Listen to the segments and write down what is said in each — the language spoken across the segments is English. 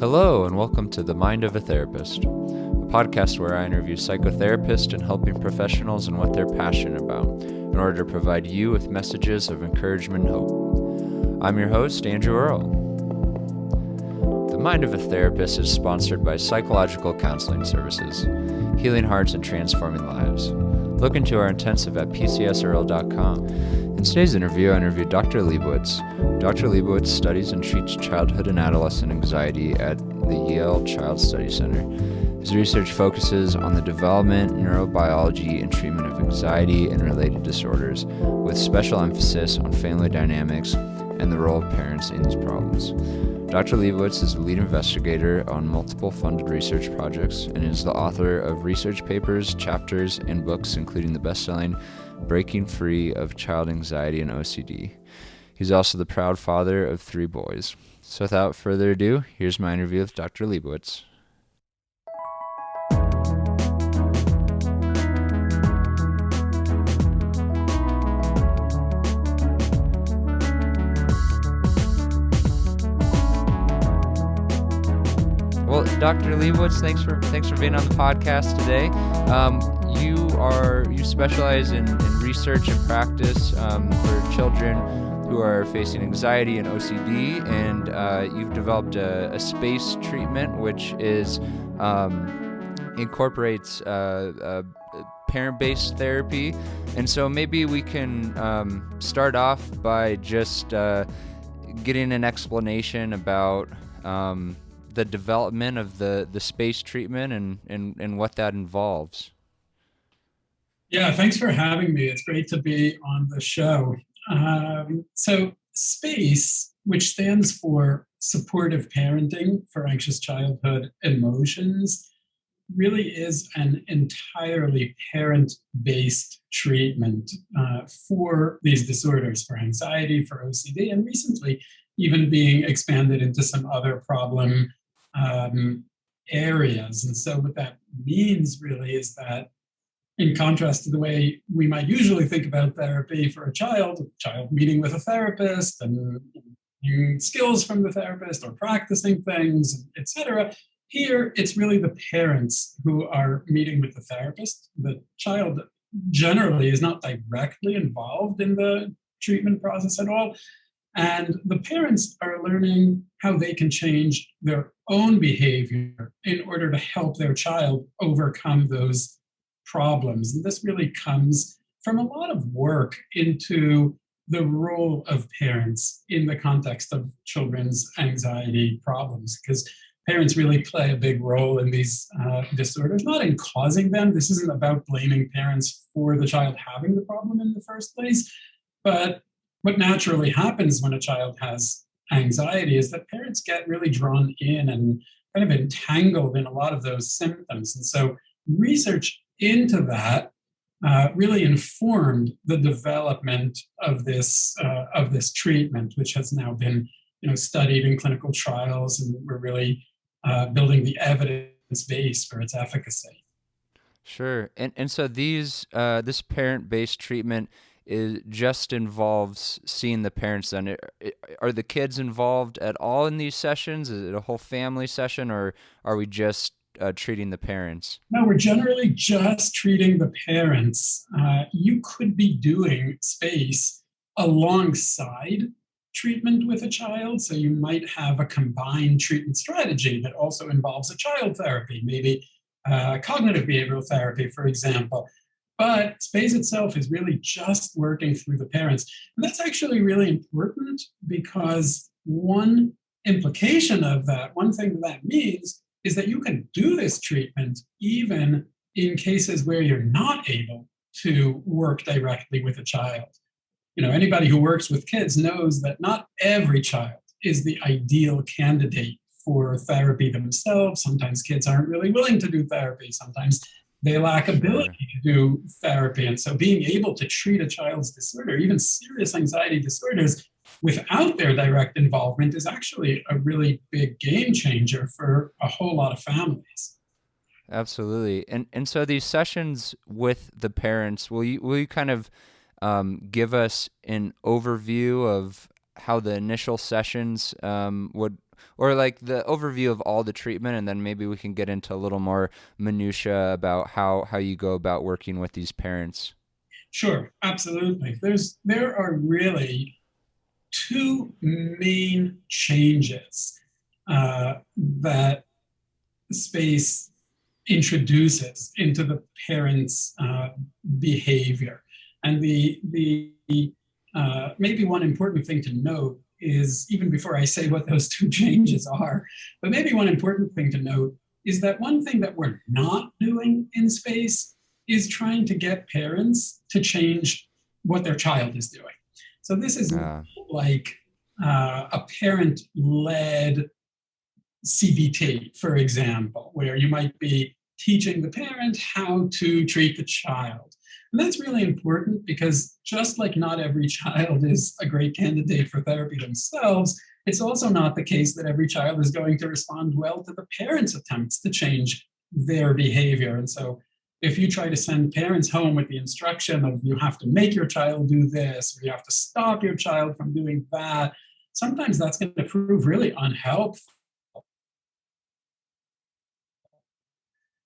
Hello, and welcome to The Mind of a Therapist, a podcast where I interview psychotherapists and helping professionals and what they're passionate about in order to provide you with messages of encouragement and hope. I'm your host, Andrew Earl. The Mind of a Therapist is sponsored by Psychological Counseling Services, healing hearts and transforming lives. Look into our intensive at pcsearl.com. In today's interview, I interviewed Dr. Lebowitz. Dr. Lebowitz studies and treats childhood and adolescent anxiety at the Yale Child Study Center. His research focuses on the development, neurobiology, and treatment of anxiety and related disorders, with special emphasis on family dynamics and the role of parents in these problems. Dr. Lebowitz is the lead investigator on multiple funded research projects and is the author of research papers, chapters, and books, including the bestselling Breaking Free of Child Anxiety and OCD. He's also the proud father of 3 boys. So without further ado, here's my interview with Dr. Lebowitz. Well, Dr. Lebowitz, thanks for being on the podcast today. You specialize in research and practice for children who are facing anxiety and OCD, and you've developed a space treatment which is incorporates parent-based therapy. And so maybe we can start off by just getting an explanation about the development of the space treatment and what that involves. Yeah, thanks for having me. It's great to be on the show. So SPACE, which stands for Supportive Parenting for Anxious Childhood Emotions, really is an entirely parent-based treatment for these disorders, for anxiety, for OCD, and recently even being expanded into some other problem areas. And so what that means really is that, in contrast to the way we might usually think about therapy for a child meeting with a therapist and learning skills from the therapist or practicing things, etc., here it's really the parents who are meeting with the therapist. The child generally is not directly involved in the treatment process at all. And the parents are learning how they can change their own behavior in order to help their child overcome those problems. And this really comes from a lot of work into the role of parents in the context of children's anxiety problems, because parents really play a big role in these disorders, not in causing them. This isn't about blaming parents for the child having the problem in the first place, but what naturally happens when a child has anxiety is that parents get really drawn in and kind of entangled in a lot of those symptoms. And so research into that really informed the development of this treatment, which has now been studied in clinical trials, and we're really building the evidence base for its efficacy. Sure, and so this parent-based treatment just involves seeing the parents. Then are the kids involved at all in these sessions? Is it a whole family session, or are we just treating the parents? No, we're generally just treating the parents. You could be doing SPACE alongside treatment with a child. So you might have a combined treatment strategy that also involves a child therapy, maybe cognitive behavioral therapy, for example. But SPACE itself is really just working through the parents. And that's actually really important, because one implication of that, one thing that means, is that you can do this treatment even in cases where you're not able to work directly with a child. Anybody who works with kids knows that not every child is the ideal candidate for therapy themselves. Sometimes kids aren't really willing to do therapy. Sometimes they lack ability to do therapy. And so being able to treat a child's disorder, even serious anxiety disorders, without their direct involvement is actually a really big game changer for a whole lot of families. Absolutely. And so these sessions with the parents, will you kind of give us an overview of how the initial sessions would Or like the overview of all the treatment, and then maybe we can get into a little more minutia about how you go about working with these parents. Sure, absolutely. There are really two main changes that space introduces into the parent's behavior. And the maybe one important thing to note is, even before I say what those two changes are, but maybe one important thing to note is that one thing that we're not doing in space is trying to get parents to change what their child is doing. So this is like a parent-led CBT, for example, where you might be teaching the parent how to treat the child. And that's really important because just like not every child is a great candidate for therapy themselves, it's also not the case that every child is going to respond well to the parent's attempts to change their behavior. And so if you try to send parents home with the instruction of you have to make your child do this, or you have to stop your child from doing that, sometimes that's going to prove really unhelpful.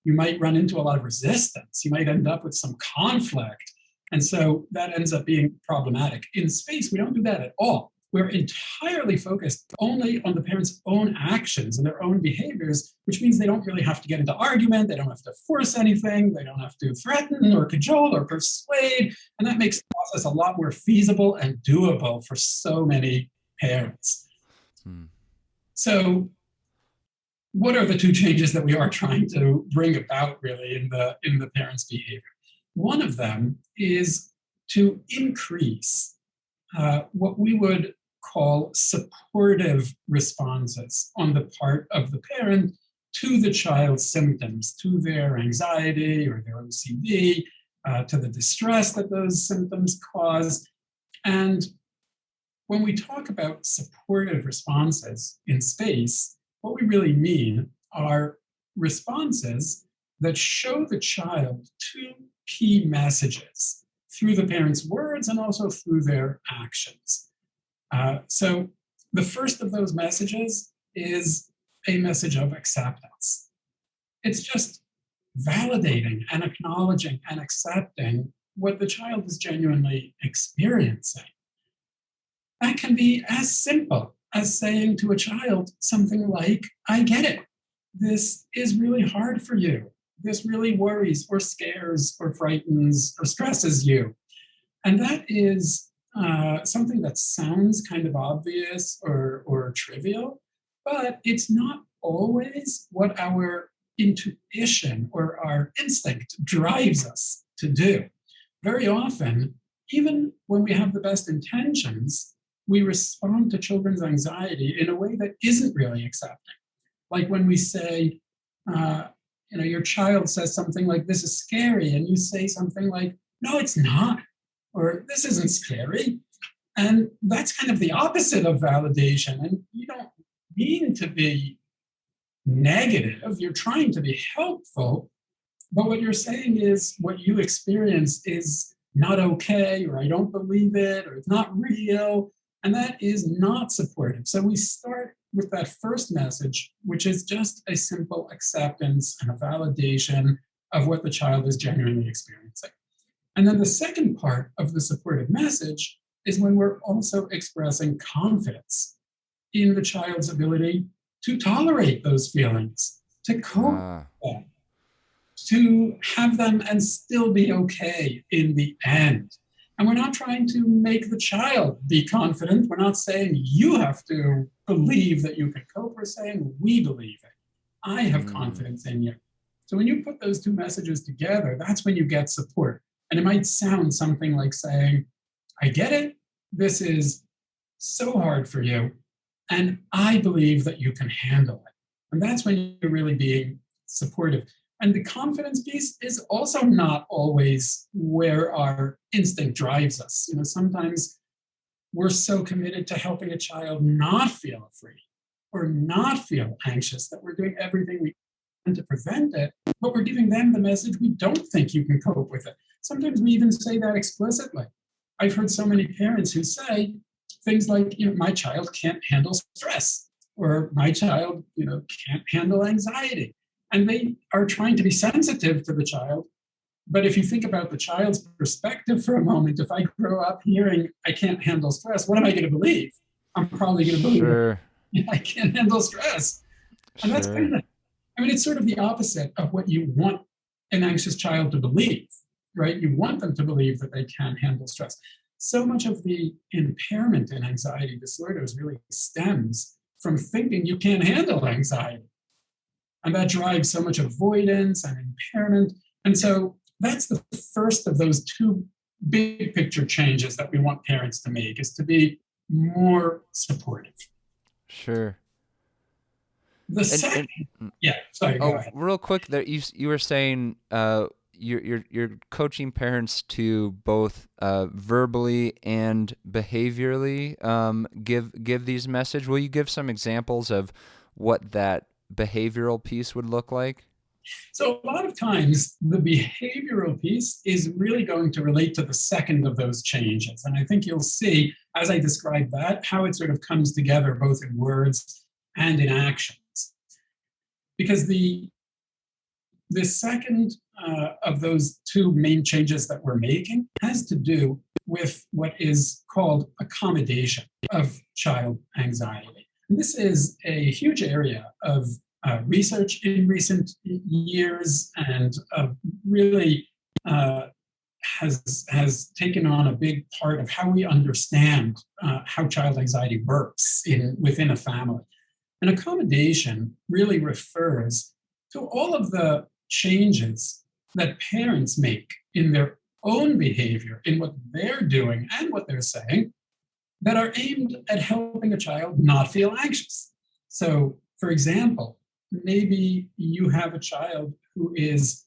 You might run into a lot of resistance. You might end up with some conflict. And so that ends up being problematic. In space, we don't do that at all. We're entirely focused only on the parents' own actions and their own behaviors, which means they don't really have to get into argument. They don't have to force anything. They don't have to threaten or cajole or persuade. And that makes the process a lot more feasible and doable for so many parents. So what are the two changes that we are trying to bring about really in the parents' behavior? One of them is to increase what we would call supportive responses on the part of the parent to the child's symptoms, to their anxiety or their OCD, to the distress that those symptoms cause. And when we talk about supportive responses in space, what we really mean are responses that show the child two key messages through the parent's words and also through their actions. So the first of those messages is a message of acceptance. It's just validating and acknowledging and accepting what the child is genuinely experiencing. That can be as simple as saying to a child something like, I get it. This is really hard for you. This really worries or scares or frightens or stresses you. And that is something that sounds kind of obvious or trivial, but it's not always what our intuition or our instinct drives us to do. Very often, even when we have the best intentions, we respond to children's anxiety in a way that isn't really accepting. Like when we say, your child says something like, this is scary, and you say something like, no, it's not, or this isn't scary. And that's kind of the opposite of validation. And you don't mean to be negative, you're trying to be helpful, but what you're saying is what you experience is not okay, or I don't believe it, or it's not real. And that is not supportive. So we start with that first message, which is just a simple acceptance and a validation of what the child is genuinely experiencing. And then the second part of the supportive message is when we're also expressing confidence in the child's ability to tolerate those feelings, to cope with them, to have them and still be okay in the end. And we're not trying to make the child be confident. We're not saying you have to believe that you can cope. We're saying we believe it. I have confidence in you. So when you put those two messages together, that's when you get support. And it might sound something like saying, I get it. This is so hard for you. And I believe that you can handle it. And that's when you're really being supportive. And the confidence piece is also not always where our instinct drives us. Sometimes we're so committed to helping a child not feel afraid or not feel anxious that we're doing everything we can to prevent it, but we're giving them the message, we don't think you can cope with it. Sometimes we even say that explicitly. I've heard so many parents who say things like, my child can't handle stress, or my child, can't handle anxiety. And they are trying to be sensitive to the child. But if you think about the child's perspective for a moment, if I grow up hearing I can't handle stress, what am I going to believe? I'm probably going to believe Sure. I can't handle stress. And that's Sure. kind of, it's sort of the opposite of what you want an anxious child to believe, right? You want them to believe that they can handle stress. So much of the impairment in anxiety disorders really stems from thinking you can't handle anxiety. And that drives so much avoidance and impairment. And so that's the first of those two big picture changes that we want parents to make, is to be more supportive. Sure. The And second, mm, yeah, sorry, go oh, ahead. real quick, that you were saying you're coaching parents to both verbally and behaviorally give these message. Will you give some examples of what that behavioral piece would look like? So a lot of times the behavioral piece is really going to relate to the second of those changes. And I think you'll see, as I describe that, how it sort of comes together both in words and in actions. Because the second of those two main changes that we're making has to do with what is called accommodation of child anxiety. And this is a huge area of research in recent years, and really has taken on a big part of how we understand how child anxiety works within a family. And accommodation really refers to all of the changes that parents make in their own behavior, in what they're doing and what they're saying, that are aimed at helping a child not feel anxious. So, for example, maybe you have a child who is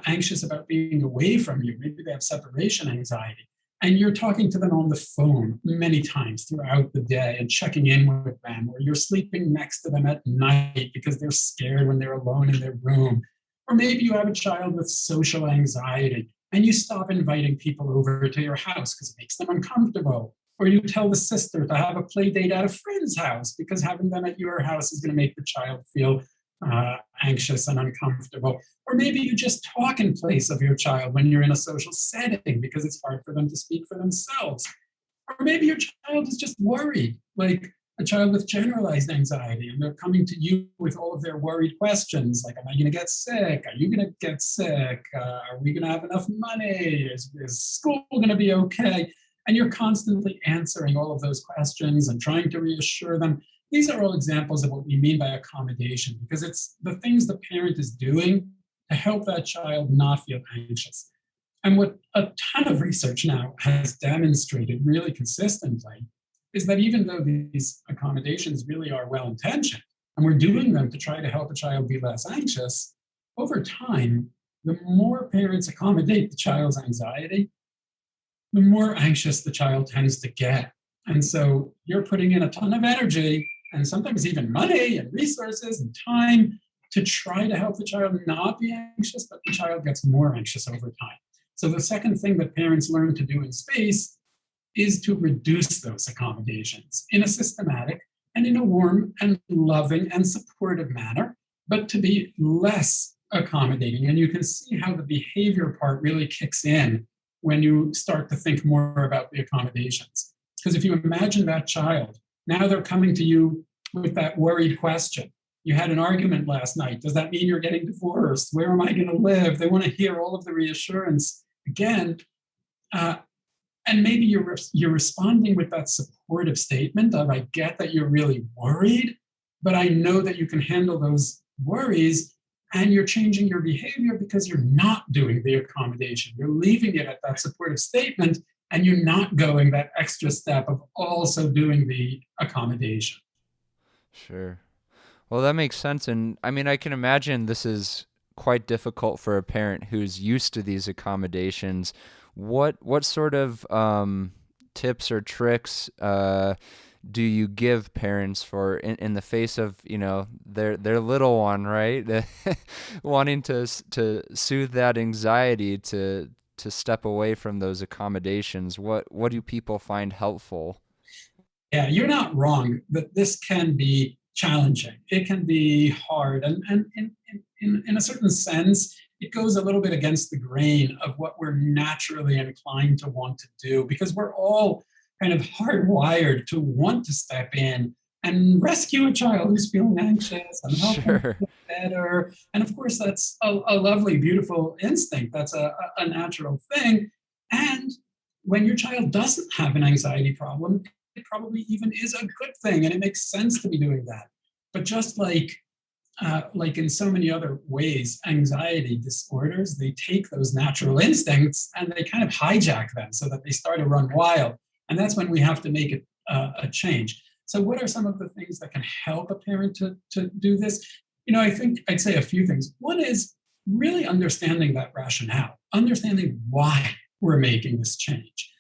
anxious about being away from you. Maybe they have separation anxiety. And you're talking to them on the phone many times throughout the day and checking in with them, or you're sleeping next to them at night because they're scared when they're alone in their room. Or maybe you have a child with social anxiety and you stop inviting people over to your house because it makes them uncomfortable. Or you tell the sister to have a play date at a friend's house because having them at your house is going to make the child feel anxious and uncomfortable. Or maybe you just talk in place of your child when you're in a social setting because it's hard for them to speak for themselves. Or maybe your child is just worried, like a child with generalized anxiety, and they're coming to you with all of their worried questions, like, am I going to get sick? Are you going to get sick? Are we going to have enough money? Is school going to be okay? And you're constantly answering all of those questions and trying to reassure them. These are all examples of what we mean by accommodation, because it's the things the parent is doing to help that child not feel anxious. And what a ton of research now has demonstrated really consistently is that even though these accommodations really are well intentioned and we're doing them to try to help a child be less anxious, over time, the more parents accommodate the child's anxiety, the more anxious the child tends to get. And so you're putting in a ton of energy and sometimes even money and resources and time to try to help the child not be anxious, but the child gets more anxious over time. So the second thing that parents learn to do in space is to reduce those accommodations in a systematic and in a warm and loving and supportive manner, but to be less accommodating. And you can see how the behavior part really kicks in when you start to think more about the accommodations. Because if you imagine that child, now they're coming to you with that worried question. You had an argument last night. Does that mean you're getting divorced? Where am I going to live? They want to hear all of the reassurance again. And maybe you're responding with that supportive statement of, I get that you're really worried, but I know that you can handle those worries, and you're changing your behavior because you're not doing the accommodation. You're leaving it at that supportive statement, and you're not going that extra step of also doing the accommodation. Sure. Well, that makes sense. And I mean, I can imagine this is quite difficult for a parent who's used to these accommodations. What sort of tips or tricks do you give parents for in the face of, their little one, right? Wanting to soothe that anxiety, to step away from those accommodations. What do people find helpful? Yeah, you're not wrong that this can be challenging. It can be hard. And in a certain sense, it goes a little bit against the grain of what we're naturally inclined to want to do, because we're all kind of hardwired to want to step in and rescue a child who's feeling anxious and help them Sure. feel better. And of course, that's a lovely, beautiful instinct. That's a natural thing. And when your child doesn't have an anxiety problem, it probably even is a good thing, and it makes sense to be doing that. But just like in so many other ways, anxiety disorders, they take those natural instincts and they kind of hijack them so that they start to run wild. And that's when we have to make a change. So what are some of the things that can help a parent to do this? I think I'd say a few things. One is really understanding that rationale, understanding why we're making this change,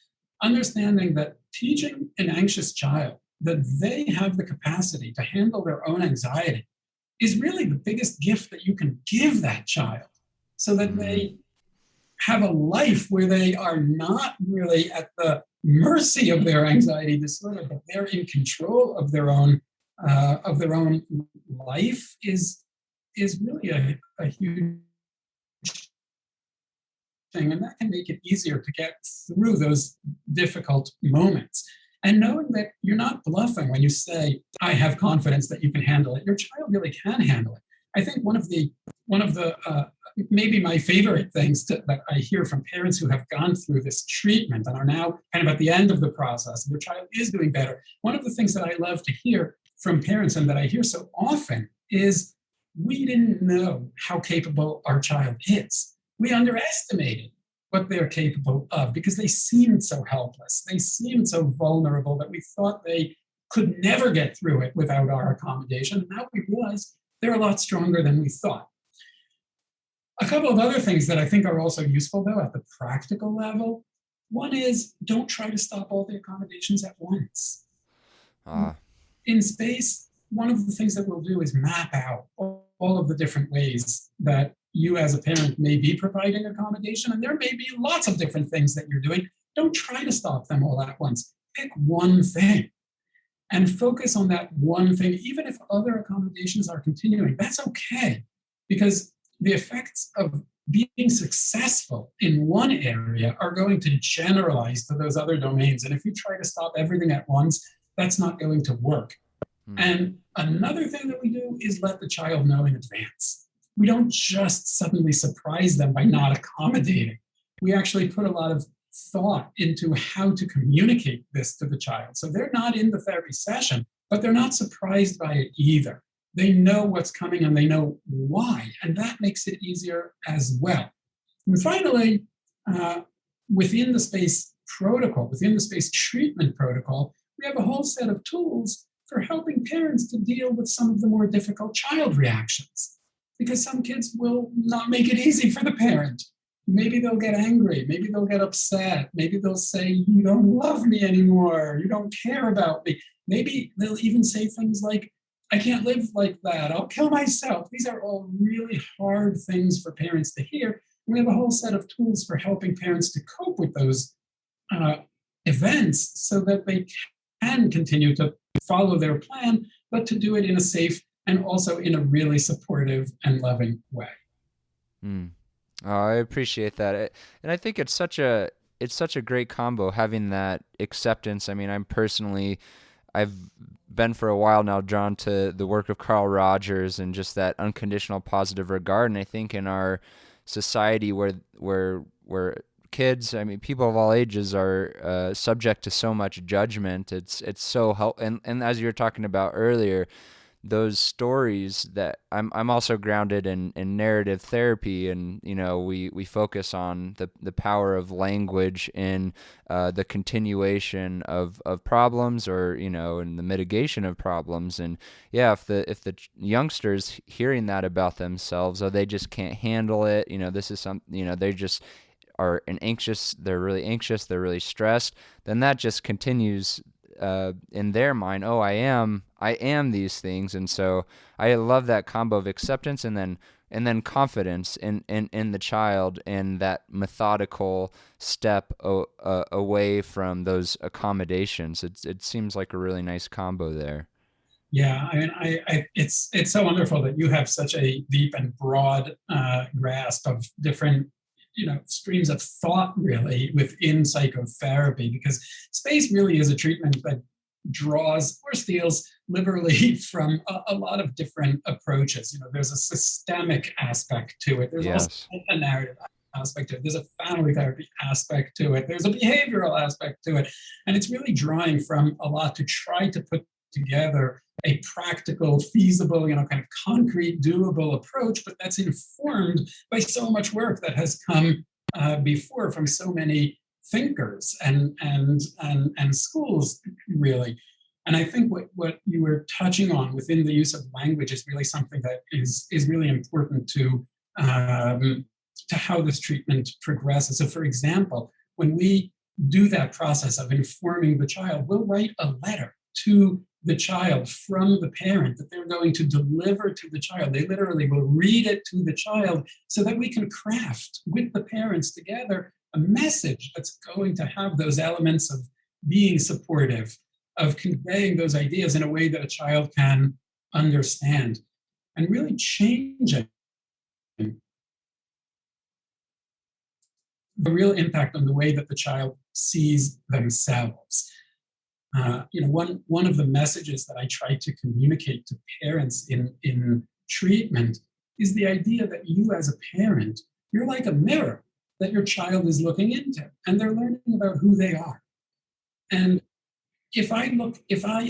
understanding that teaching an anxious child that they have the capacity to handle their own anxiety is really the biggest gift that you can give that child, so that they have a life where they are not really at the mercy of their anxiety disorder, but they're in control of their own life is really a huge thing, and that can make it easier to get through those difficult moments. And knowing that you're not bluffing when you say, I have confidence that you can handle it. Your child really can handle it. I think one of the maybe my favorite things that I hear from parents who have gone through this treatment and are now kind of at the end of the process, and their child is doing better. One of the things that I love to hear from parents, and that I hear so often, is we didn't know how capable our child is. We underestimated what they're capable of because they seemed so helpless. They seemed so vulnerable that we thought they could never get through it without our accommodation. Now we realize they're a lot stronger than we thought. A couple of other things that I think are also useful, though, at the practical level. One is, don't try to stop all the accommodations at once. In space, one of the things that we'll do is map out all of the different ways that you as a parent may be providing accommodation, and there may be lots of different things that you're doing. Don't try to stop them all at once. Pick one thing and focus on that one thing, even if other accommodations are continuing. That's okay, because the effects of being successful in one area are going to generalize to those other domains. And if you try to stop everything at once, that's not going to work. And another thing that we do is let the child know in advance. We don't just suddenly surprise them by not accommodating. We actually put a lot of thought into how to communicate this to the child. So they're not in the therapy session, but they're not surprised by it either. They know what's coming and they know why, and that makes it easier as well. And finally, within the space protocol, within the space treatment protocol, we have a whole set of tools for helping parents to deal with some of the more difficult child reactions. Because some kids will not make it easy for the parent. Maybe they'll get angry. Maybe they'll get upset. Maybe they'll say, you don't love me anymore. You don't care about me. Maybe they'll even say things like, I can't live like that. I'll kill myself. These are all really hard things for parents to hear. We have a whole set of tools for helping parents to cope with those events so that they can continue to follow their plan, but to do it in a safe and also in a really supportive and loving way. Oh, I appreciate that. And I think it's such a great combo, having that acceptance. I mean, I've been for a while now drawn to the work of Carl Rogers and just that unconditional positive regard. And I think in our society where kids, I mean, people of all ages are subject to so much judgment, it's so and as you were talking about earlier, those stories that I'm also grounded in narrative therapy, and we focus on the power of language in the continuation of problems, or in the mitigation of problems. And yeah, if the youngsters hearing that about themselves, oh, they just can't handle it, this is they just are they're really anxious, they're really stressed, then that just continues in their mind, oh, I am these things. And so I love that combo of acceptance and then confidence in the child, and that methodical step away from those accommodations. It seems like a really nice combo there. Yeah, I mean, it's so wonderful that you have such a deep and broad grasp of different, streams of thought really within psychotherapy, because space really is a treatment that draws or steals liberally from a lot of different approaches. There's a systemic aspect to it. There's also Yes. a narrative aspect to it. There's a family therapy aspect to it. There's a behavioral aspect to it. And it's really drawing from a lot to try to put together a practical, feasible, kind of concrete, doable approach, but that's informed by so much work that has come before from so many thinkers and schools, really. And I think what you were touching on within the use of language is really something that is really important to how this treatment progresses. So, for example, when we do that process of informing the child, we'll write a letter to the child from the parent that they're going to deliver to the child. They literally will read it to the child so that we can craft with the parents together a message that's going to have those elements of being supportive, of conveying those ideas in a way that a child can understand, and really changing the real impact on the way that the child sees themselves. One of the messages that I try to communicate to parents in treatment is the idea that you as a parent, you're like a mirror that your child is looking into, and they're learning about who they are. And if I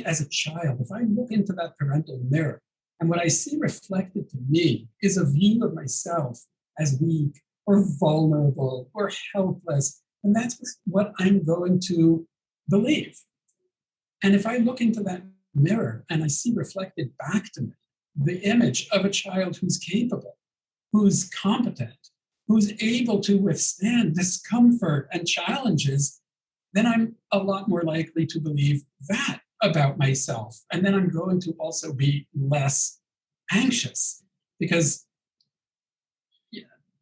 as a child, if I look into that parental mirror, and what I see reflected to me is a view of myself as weak or vulnerable or helpless, and that's what I'm going to believe. And if I look into that mirror and I see reflected back to me the image of a child who's capable, who's competent, who's able to withstand discomfort and challenges, then I'm a lot more likely to believe that about myself. And then I'm going to also be less anxious, because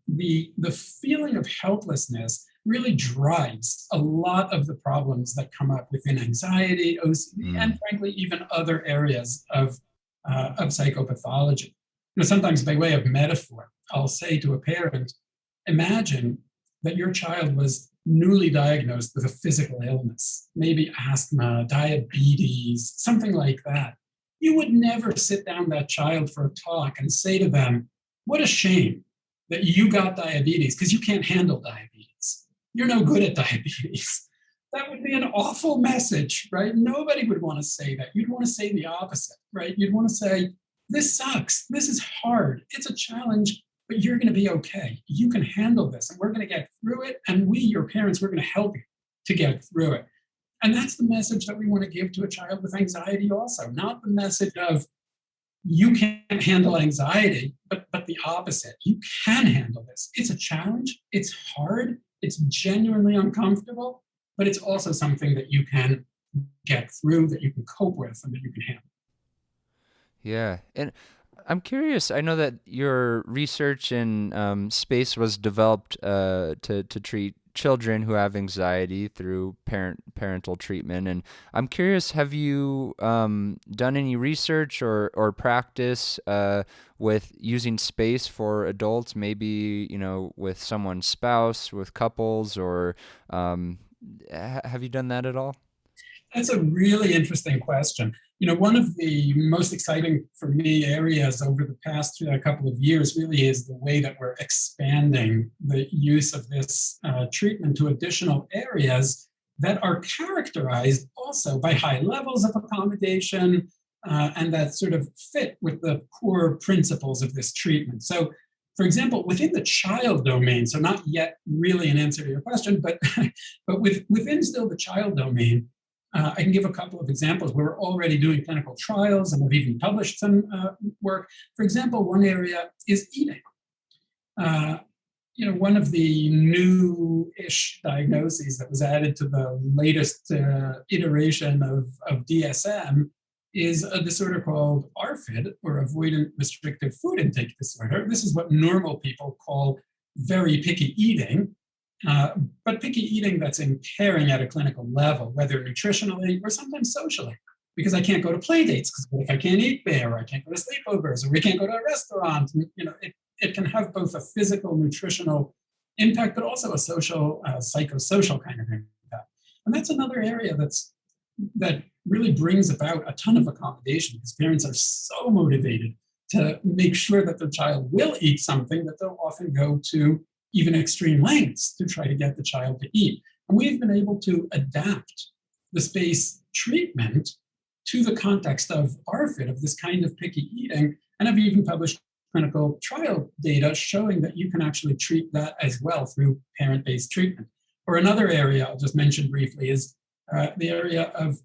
the feeling of helplessness really drives a lot of the problems that come up within anxiety, OCD, Mm. and frankly, even other areas of psychopathology. Sometimes by way of metaphor, I'll say to a parent, imagine that your child was newly diagnosed with a physical illness, maybe asthma, diabetes, something like that. You would never sit down that child for a talk and say to them, what a shame that you got diabetes because you can't handle diabetes. You're no good at diabetes. That would be an awful message, right? Nobody would want to say that. You'd want to say the opposite, right? You'd want to say, this sucks. This is hard. It's a challenge, but you're going to be okay. You can handle this, and we're going to get through it. And we, your parents, we're going to help you to get through it. And that's the message that we want to give to a child with anxiety also, not the message of, you can't handle anxiety, but the opposite. You can handle this. It's a challenge. It's hard. It's genuinely uncomfortable, but it's also something that you can get through, that you can cope with, and that you can handle. Yeah. And I'm curious, I know that your research in space was developed to treat children who have anxiety through parental treatment. And I'm curious, have you done any research or practice with using space for adults, maybe, with someone's spouse, with couples, or have you done that at all? That's a really interesting question. One of the most exciting for me areas over the past couple of years really is the way that we're expanding the use of this treatment to additional areas that are characterized also by high levels of accommodation and that sort of fit with the core principles of this treatment. So, for example, within the child domain, so not yet really an answer to your question, but within still the child domain, I can give a couple of examples where we're already doing clinical trials, and we've even published some work. For example, one area is eating. One of the new-ish diagnoses that was added to the latest iteration of DSM is a disorder called ARFID, or avoidant restrictive food intake disorder. This is what normal people call very picky eating. But picky eating that's impairing at a clinical level, whether nutritionally or sometimes socially. because I can't go to play dates, because what if I can't eat there, or I can't go to sleepovers, or we can't go to a restaurant? And, it can have both a physical, nutritional impact, but also a social, psychosocial kind of impact. And that's another area that really brings about a ton of accommodation, because parents are so motivated to make sure that their child will eat something that they'll often go to even extreme lengths to try to get the child to eat. And we've been able to adapt the space treatment to the context of ARFID, of this kind of picky eating, and have even published clinical trial data showing that you can actually treat that as well through parent-based treatment. Or another area I'll just mention briefly is the area of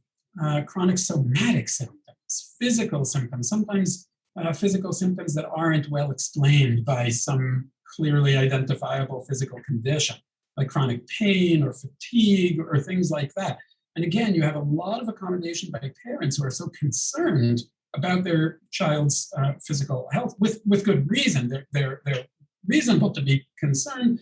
chronic somatic symptoms, physical symptoms, sometimes physical symptoms that aren't well explained by some clearly identifiable physical condition, like chronic pain or fatigue or things like that. And again, you have a lot of accommodation by parents who are so concerned about their child's physical health with good reason. They're reasonable to be concerned,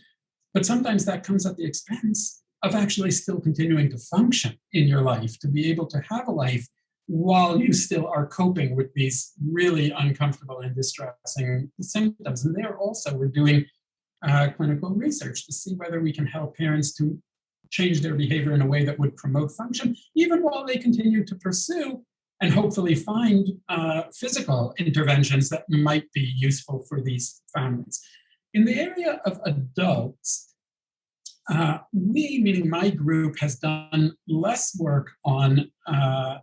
but sometimes that comes at the expense of actually still continuing to function in your life, to be able to have a life while you still are coping with these really uncomfortable and distressing symptoms. And there also, we're doing clinical research to see whether we can help parents to change their behavior in a way that would promote function, even while they continue to pursue and hopefully find physical interventions that might be useful for these families. In the area of adults, we, meaning my group, has done less work on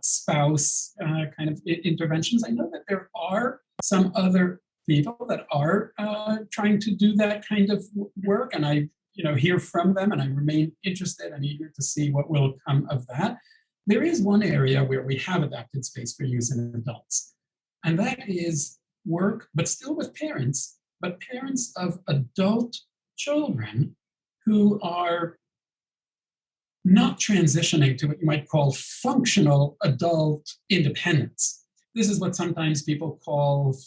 spouse kind of interventions. I know that there are some other people that are trying to do that kind of work, and I hear from them, and I remain interested and eager to see what will come of that. There is one area where we have adapted space for use in adults, and that is work, but still with parents, but parents of adult children who are not transitioning to what you might call functional adult independence. This is what sometimes people call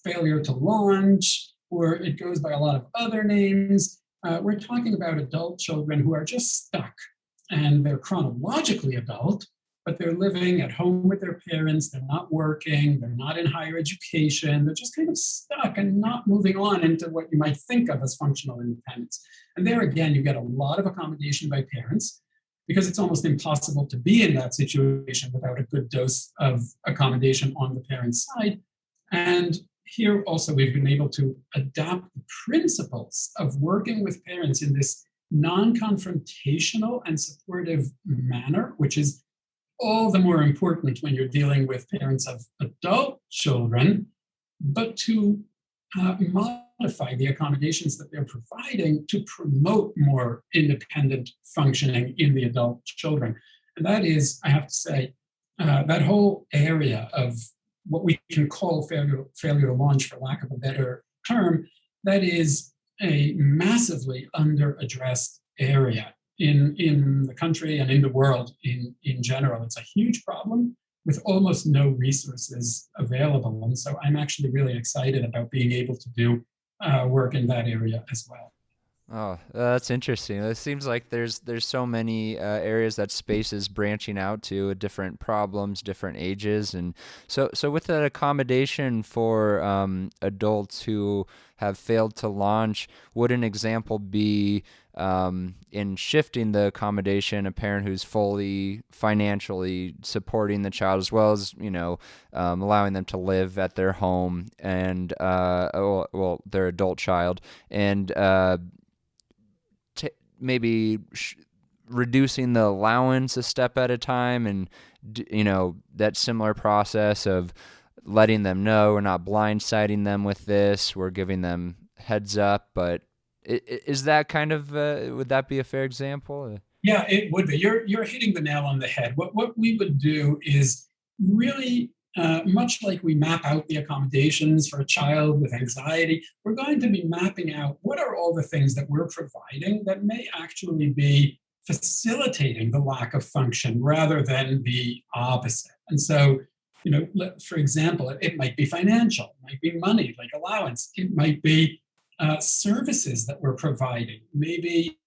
failure to launch, or it goes by a lot of other names. We're talking about adult children who are just stuck, and they're chronologically adult, but they're living at home with their parents, they're not working, they're not in higher education, they're just kind of stuck and not moving on into what you might think of as functional independence. And there again, you get a lot of accommodation by parents, because it's almost impossible to be in that situation without a good dose of accommodation on the parent's side. And here also, we've been able to adapt the principles of working with parents in this non-confrontational and supportive manner, which is all the more important when you're dealing with parents of adult children, but to modify the accommodations that they're providing to promote more independent functioning in the adult children. And that is, I have to say, that whole area of what we can call failure to launch, for lack of a better term, that is a massively under-addressed area in the country and in the world in general. It's a huge problem with almost no resources available. And so I'm actually really excited about being able to do work in that area as well. Oh, that's interesting. It seems like there's so many areas that space is branching out to, different problems, different ages, and so with that accommodation for adults who have failed to launch, would an example be in shifting the accommodation, a parent who's fully financially supporting the child, as well as allowing them to live at their home and their adult child, and maybe reducing the allowance a step at a time, and that similar process of letting them know we're not blindsiding them with this, we're giving them heads up. But is that kind of would that be a fair example? Yeah, it would be. You're hitting the nail on the head. What we would do is really much like we map out the accommodations for a child with anxiety, we're going to be mapping out what are all the things that we're providing that may actually be facilitating the lack of function rather than the opposite. And so, for example, it might be financial, it might be money, like allowance, it might be services that we're providing. Maybe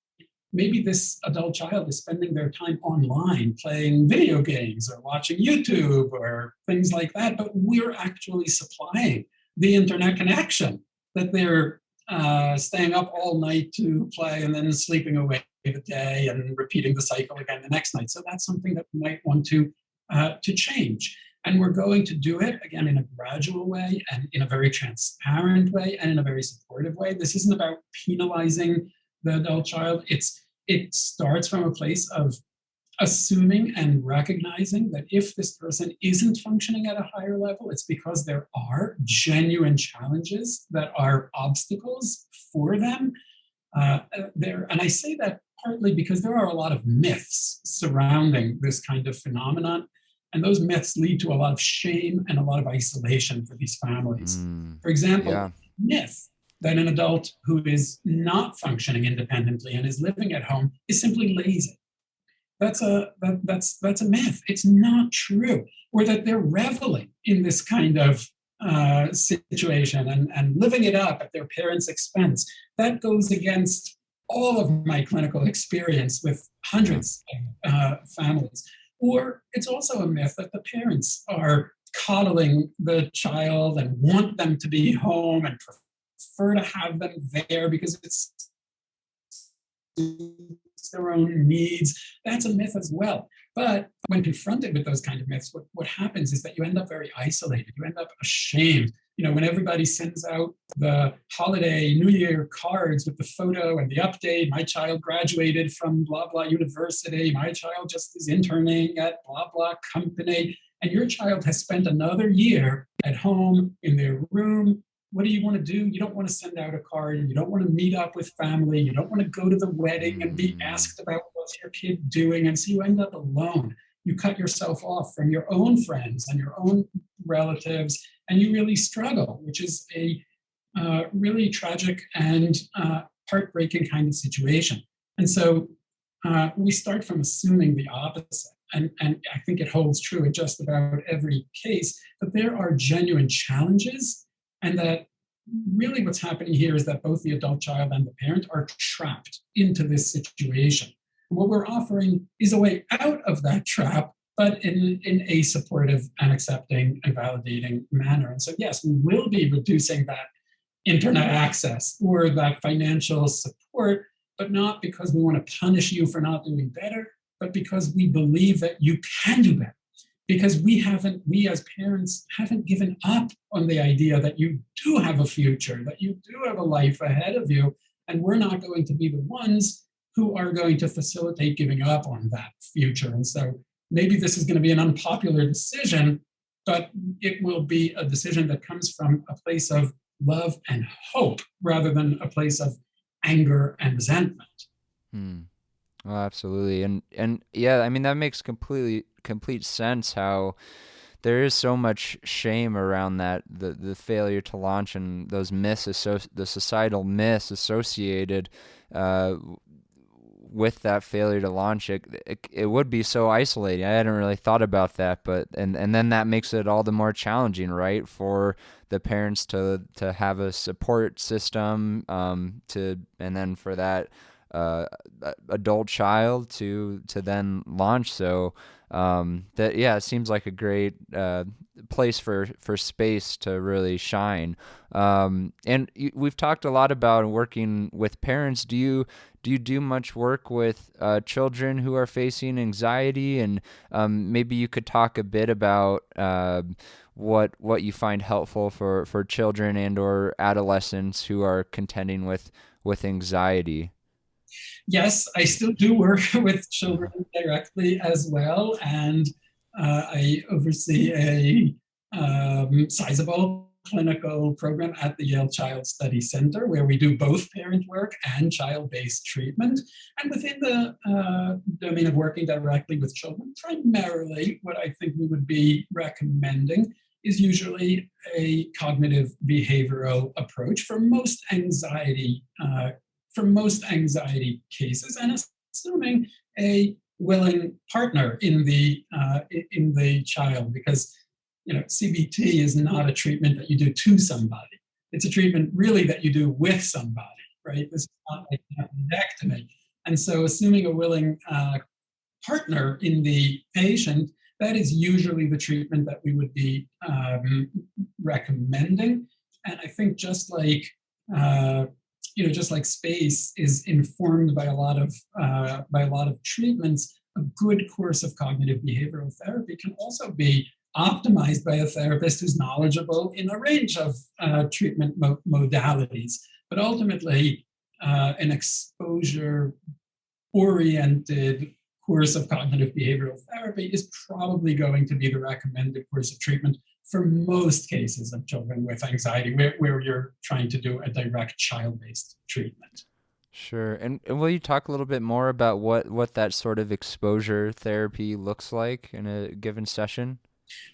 maybe this adult child is spending their time online playing video games or watching YouTube or things like that, but we're actually supplying the internet connection that they're staying up all night to play and then sleeping away the day and repeating the cycle again the next night. So that's something that we might want to change. And we're going to do it again in a gradual way and in a very transparent way and in a very supportive way. This isn't about penalizing the adult child. It starts from a place of assuming and recognizing that if this person isn't functioning at a higher level, it's because there are genuine challenges that are obstacles for them. And I say that partly because there are a lot of myths surrounding this kind of phenomenon. And those myths lead to a lot of shame and a lot of isolation for these families. For example, Yeah. myth that an adult who is not functioning independently and is living at home is simply lazy. That's a myth. It's not true. Or that they're reveling in this kind of situation and living it up at their parents' expense. That goes against all of my clinical experience with hundreds of families. Or it's also a myth that the parents are coddling the child and want them to be home and prefer to have them there because it's their own needs. That's a myth as well. But when confronted with those kind of myths, what happens is that you end up very isolated. You end up ashamed. When everybody sends out the holiday New Year cards with the photo and the update, my child graduated from blah, blah university, my child just is interning at blah, blah company, and your child has spent another year at home in their room. What do you want to do? You don't want to send out a card. You don't want to meet up with family. You don't want to go to the wedding and be asked about what's your kid doing. And so you end up alone. You cut yourself off from your own friends and your own relatives, and you really struggle, which is a really tragic and heartbreaking kind of situation. And so we start from assuming the opposite. And I think it holds true in just about every case, that there are genuine challenges, and that really what's happening here is that both the adult child and the parent are trapped into this situation. And what we're offering is a way out of that trap, but in a supportive and accepting and validating manner. And so, yes, we will be reducing that internet access or that financial support, but not because we want to punish you for not doing better, but because we believe that you can do better. Because we as parents haven't given up on the idea that you do have a future, that you do have a life ahead of you, and we're not going to be the ones who are going to facilitate giving up on that future. And so maybe this is going to be an unpopular decision, but it will be a decision that comes from a place of love and hope rather than a place of anger and resentment. Oh, absolutely. And yeah, I mean, that makes complete sense how there is so much shame around that, the failure to launch and those myths, the societal myths associated with that failure to launch. It would be so isolating. I hadn't really thought about that, but and then that makes it all the more challenging, right, for the parents to have a support system, and then for that adult child to then launch. So it seems like a great place for space to really shine. And we've talked a lot about working with parents. Do you do much work with children who are facing anxiety? And maybe you could talk a bit about what you find helpful for children and or adolescents who are contending with anxiety. Yes, I still do work with children directly as well, and I oversee a sizable clinical program at the Yale Child Study Center where we do both parent work and child-based treatment. And within the domain of working directly with children, primarily what I think we would be recommending is usually a cognitive behavioral approach for most anxiety cases, and assuming a willing partner in the child, because CBT is not a treatment that you do to somebody. It's a treatment really that you do with somebody, right? This is not like an appendectomy. And so assuming a willing partner in the patient, that is usually the treatment that we would be recommending. And I think just like space is informed by a lot of treatments, a good course of cognitive behavioral therapy can also be optimized by a therapist who's knowledgeable in a range of treatment modalities. But ultimately, an exposure-oriented course of cognitive behavioral therapy is probably going to be the recommended course of treatment for most cases of children with anxiety, where you're trying to do a direct child-based treatment. Sure. And will you talk a little bit more about what that sort of exposure therapy looks like in a given session?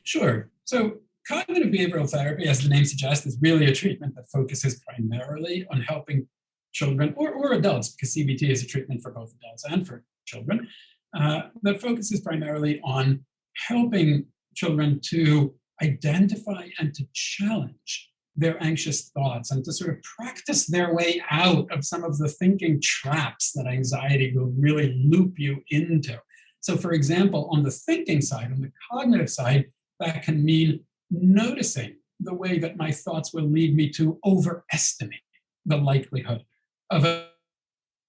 Sure. So cognitive behavioral therapy, as the name suggests, is really a treatment that focuses primarily on helping children or adults, because CBT is a treatment for both adults and for children, that focuses primarily on helping children to identify and to challenge their anxious thoughts and to sort of practice their way out of some of the thinking traps that anxiety will really loop you into. So, for example, on the thinking side, on the cognitive side, that can mean noticing the way that my thoughts will lead me to overestimate the likelihood of a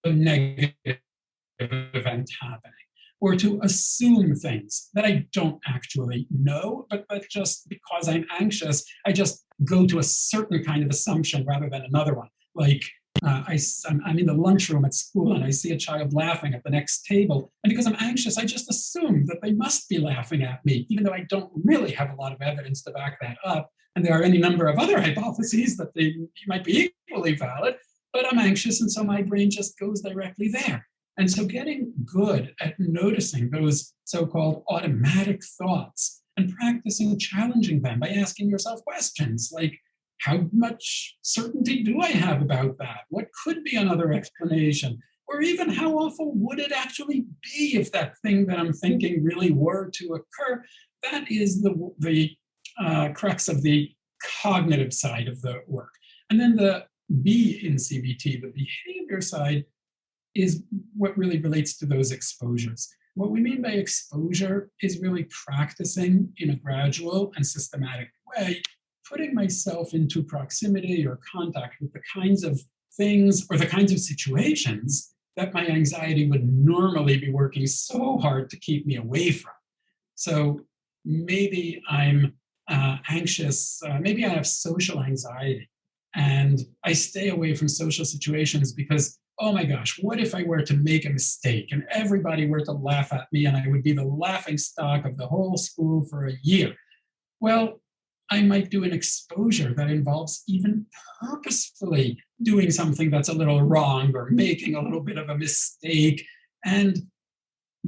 negative event happening, or to assume things that I don't actually know, but just because I'm anxious, I just go to a certain kind of assumption rather than another one. Like I'm in the lunchroom at school and I see a child laughing at the next table. And because I'm anxious, I just assume that they must be laughing at me, even though I don't really have a lot of evidence to back that up. And there are any number of other hypotheses that they might be equally valid, but I'm anxious, and so my brain just goes directly there. And so getting good at noticing those so-called automatic thoughts and practicing challenging them by asking yourself questions like, how much certainty do I have about that? What could be another explanation? Or even how awful would it actually be if that thing that I'm thinking really were to occur? That is the crux of the cognitive side of the work. And then the B in CBT, the behavior side, is what really relates to those exposures. What we mean by exposure is really practicing in a gradual and systematic way, putting myself into proximity or contact with the kinds of things or the kinds of situations that my anxiety would normally be working so hard to keep me away from. So maybe I'm anxious, maybe I have social anxiety, and I stay away from social situations because, oh my gosh, what if I were to make a mistake and everybody were to laugh at me and I would be the laughing stock of the whole school for a year? Well, I might do an exposure that involves even purposefully doing something that's a little wrong or making a little bit of a mistake, and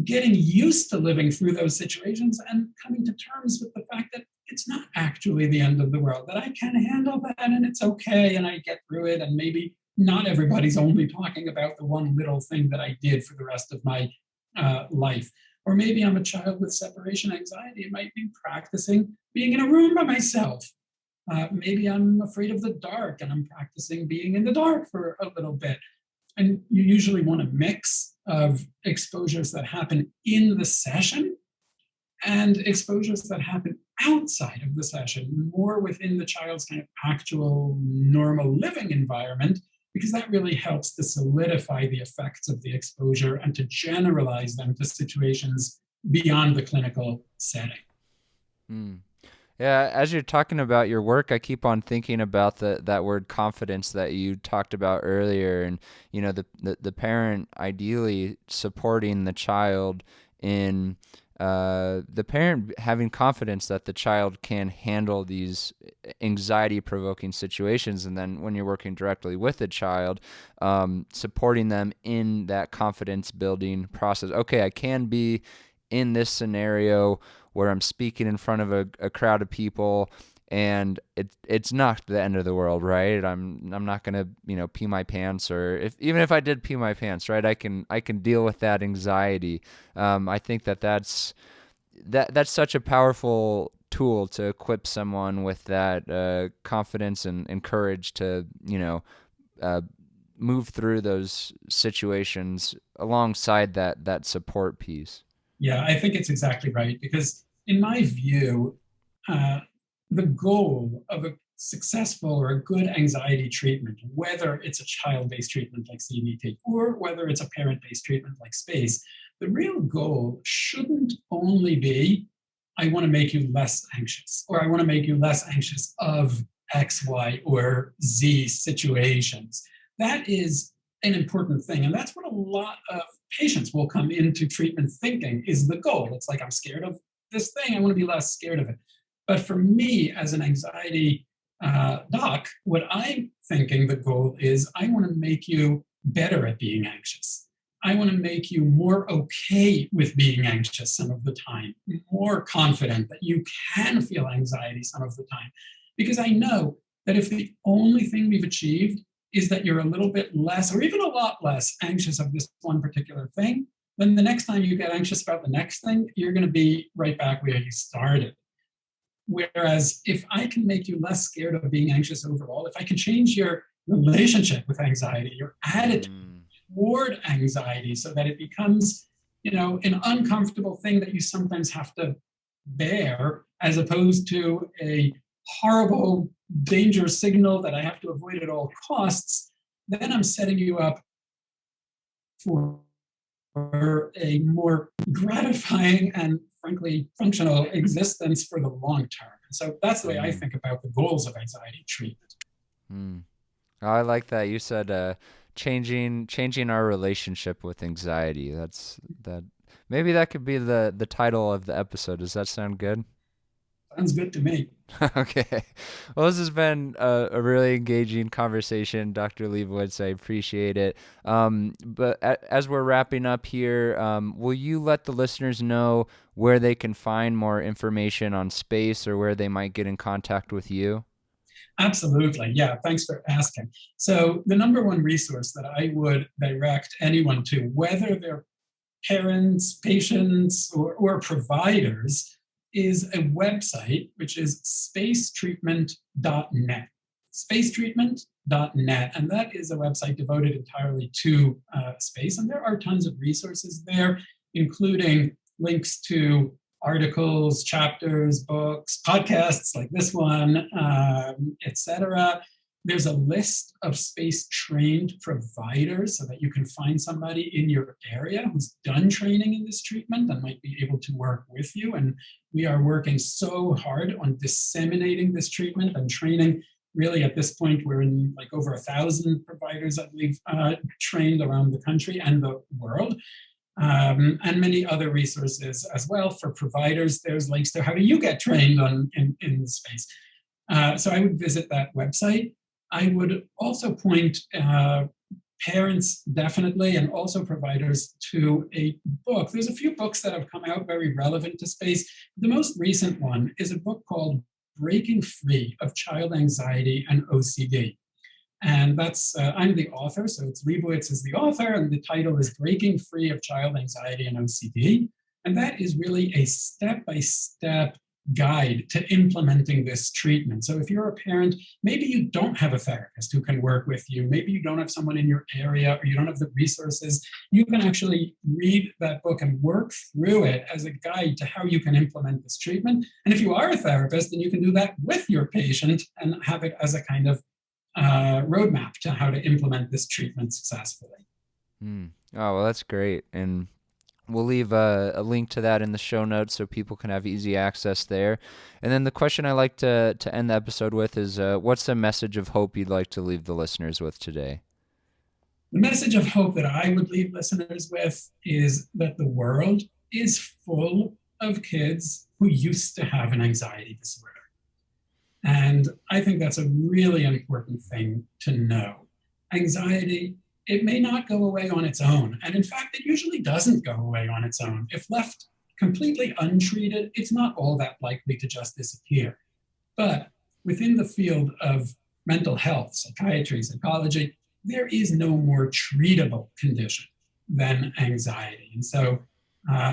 getting used to living through those situations and coming to terms with the fact that it's not actually the end of the world, that I can handle that and it's okay and I get through it. And maybe not everybody's only talking about the one little thing that I did for the rest of my life. Or maybe I'm a child with separation anxiety. It might be practicing being in a room by myself. Maybe I'm afraid of the dark and I'm practicing being in the dark for a little bit. And you usually want a mix of exposures that happen in the session and exposures that happen outside of the session, more within the child's kind of actual normal living environment, because that really helps to solidify the effects of the exposure and to generalize them to situations beyond the clinical setting. Mm. Yeah, as you're talking about your work, I keep on thinking about that word confidence that you talked about earlier, and the parent ideally supporting the child in the parent having confidence that the child can handle these anxiety-provoking situations, and then when you're working directly with the child, supporting them in that confidence-building process. Okay, I can be in this scenario where I'm speaking in front of a crowd of people, and it's not the end of the world, right? I'm not gonna pee my pants, or even if I did pee my pants, right? I can deal with that anxiety. I think that's such a powerful tool to equip someone with that confidence and courage to move through those situations alongside that support piece. Yeah, I think it's exactly right. Because in my view, uh, the goal of a successful or a good anxiety treatment, whether it's a child-based treatment like CBT or whether it's a parent-based treatment like SPACE, the real goal shouldn't only be, I want to make you less anxious, or I want to make you less anxious of X, Y, or Z situations. That is an important thing. And that's what a lot of patients will come into treatment thinking is the goal. It's like, I'm scared of this thing. I want to be less scared of it. But for me, as an anxiety doc, what I'm thinking the goal is, I want to make you better at being anxious. I want to make you more okay with being anxious some of the time, more confident that you can feel anxiety some of the time. Because I know that if the only thing we've achieved is that you're a little bit less, or even a lot less, anxious of this one particular thing, then the next time you get anxious about the next thing, you're going to be right back where you started. Whereas if I can make you less scared of being anxious overall, if I can change your relationship with anxiety, your attitude toward anxiety, so that it becomes, an uncomfortable thing that you sometimes have to bear, as opposed to a horrible danger signal that I have to avoid at all costs, then I'm setting you up for a more gratifying and frankly functional existence for the long term. And so that's the way I think about the goals of anxiety treatment. Oh, I like that. You said changing our relationship with anxiety. That maybe that could be the title of the episode. Does that sound good? Sounds good to me. Okay. Well, this has been a really engaging conversation, Dr. Lebowitz. I appreciate it. But as we're wrapping up here, will you let the listeners know where they can find more information on SPACE or where they might get in contact with you? Absolutely. Yeah, thanks for asking. So the number one resource that I would direct anyone to, whether they're parents, patients, or providers, is a website, which is spacetreatment.net. Spacetreatment.net. And that is a website devoted entirely to space. And there are tons of resources there, including links to articles, chapters, books, podcasts like this one, etc. There's a list of space-trained providers so that you can find somebody in your area who's done training in this treatment and might be able to work with you. And we are working so hard on disseminating this treatment and training. Really, at this point, we're in like over 1,000 providers that we've trained around the country and the world. And many other resources as well for providers. There's links to how do you get trained in space. So I would visit that website. I would also point parents definitely, and also providers, to a book. There's a few books that have come out very relevant to space. The most recent one is a book called Breaking Free of Child Anxiety and OCD. And that's, I'm the author, so it's Lebowitz is the author, and the title is Breaking Free of Child Anxiety and OCD. And that is really a step-by-step guide to implementing this treatment. So if you're a parent, maybe you don't have a therapist who can work with you, maybe you don't have someone in your area, or you don't have the resources, you can actually read that book and work through it as a guide to how you can implement this treatment. And if you are a therapist, then you can do that with your patient and have it as a kind of roadmap to how to implement this treatment successfully. Oh, well, that's great. And we'll leave a link to that in the show notes so people can have easy access there. And then the question I like to end the episode with is, what's the message of hope you'd like to leave the listeners with today? The message of hope that I would leave listeners with is that the world is full of kids who used to have an anxiety disorder. And I think that's a really important thing to know. Anxiety, it may not go away on its own. And in fact, it usually doesn't go away on its own. If left completely untreated, it's not all that likely to just disappear. But within the field of mental health, psychiatry, psychology, there is no more treatable condition than anxiety. And so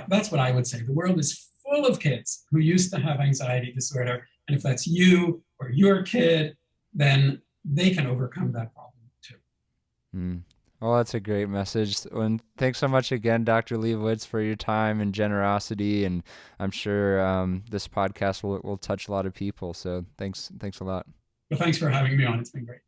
that's what I would say. The world is full of kids who used to have anxiety disorder. And if that's you or your kid, then they can overcome that problem too. Mm. Well, that's a great message. And thanks so much again, Dr. Lebowitz, for your time and generosity. And I'm sure this podcast will touch a lot of people. So thanks a lot. Well, thanks for having me on. It's been great.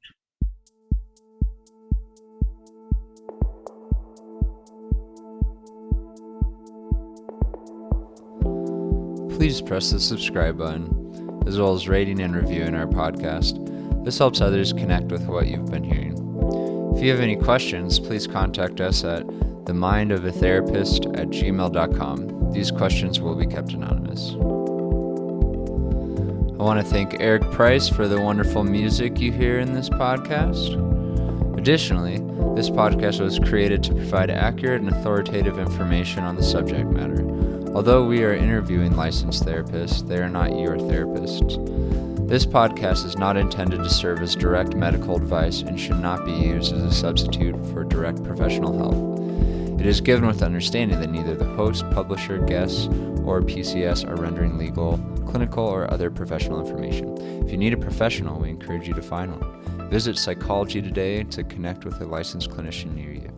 Please press the subscribe button, as well as rating and reviewing our podcast. This helps others connect with what you've been hearing. If you have any questions, please contact us at themindofatherapist@gmail.com. These questions will be kept anonymous. I want to thank Eric Price for the wonderful music you hear in this podcast. Additionally, this podcast was created to provide accurate and authoritative information on the subject matter. Although we are interviewing licensed therapists, they are not your therapists. This podcast is not intended to serve as direct medical advice and should not be used as a substitute for direct professional help. It is given with the understanding that neither the host, publisher, guests, or PCS are rendering legal, clinical, or other professional information. If you need a professional, we encourage you to find one. Visit Psychology Today to connect with a licensed clinician near you.